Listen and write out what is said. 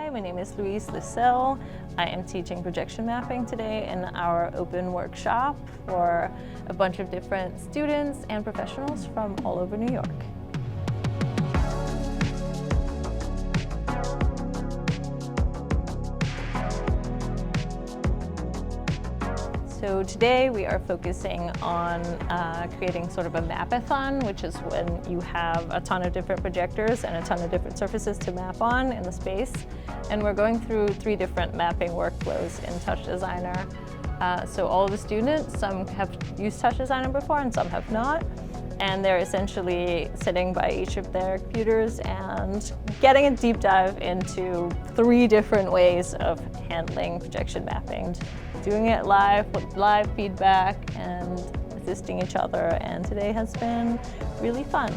Hi, my name is Lessél. I am teaching projection mapping today in our open workshop for a bunch of different students and professionals from all over New York. So today we are focusing on creating sort of a map-a-thon, which is when you have a ton of different projectors and a ton of different surfaces to map on in the space. And we're going through 3 different mapping workflows in TouchDesigner. So all of the students, some have used TouchDesigner before and some have not. And they're essentially sitting by each of their computers and getting a deep dive into 3 different ways of handling projection mapping. Doing it live with live feedback and assisting each other, and today has been really fun.